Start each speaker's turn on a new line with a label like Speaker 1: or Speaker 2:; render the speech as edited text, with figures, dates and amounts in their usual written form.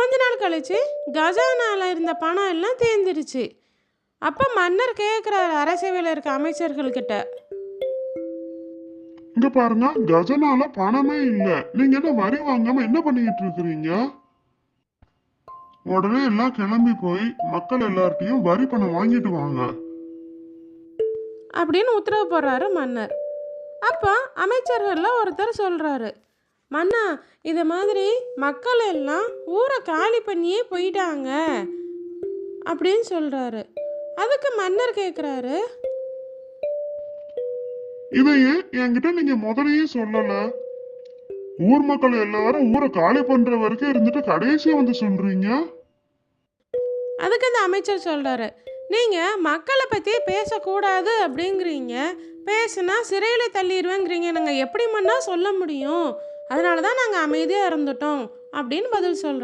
Speaker 1: கொஞ்ச நாள் கழிச்சு கஜானால இருந்த பணம் எல்லாம் தீர்ந்துருச்சு. அப்போ மன்னர் கேட்குறாரு அரசவையில் இருக்க அமைச்சர்கள்கிட்ட,
Speaker 2: இங்க பாருங்க, கஜனால பணமே இல்ல, நீங்க என்ன வரி வாங்காம என்ன பண்ணிட்டு இருக்கிறீங்க? உடனே எல்லாம் கிளம்பி போய் மக்கள் எல்லார்ட்டையும் வரி பணம் வாங்கிட்டு வாங்க
Speaker 1: அப்படின்னு உத்தரவு போடுறாரு மன்னர். அப்போ அமைச்சர்களில் ஒருத்தர் சொல்கிறாரு, மன்னா, இது மாதிரி மக்கள் எல்லாம் ஊரை காலி பண்ணியே போயிட்டாங்க அப்படின்னு சொல்கிறாரு. அதுக்கு மன்னர் கேட்குறாரு,
Speaker 2: இதையே என்கிட்ட நீங்க முதலையே சொல்லல. ஊர் மக்கள் எல்லாரும் ஊரை காலி பண்ற வரைக்கும் இருந்துட்டு கடைசியா வந்து சொல்றீங்க.
Speaker 1: அதுக்கு அந்த அமைச்சர் சொல்கிறாரு, நீங்கள் மக்களை பற்றி பேசக்கூடாது அப்படிங்கிறீங்க, பேசுனா சிறையில் தள்ளிடுவேங்கிறீங்க, நாங்கள் எப்படி மன்னா சொல்ல முடியும், அதனால தான் நாங்கள் அமைதியாக இருந்துட்டோம் அப்படின்னு பதில் சொல்கிறார்.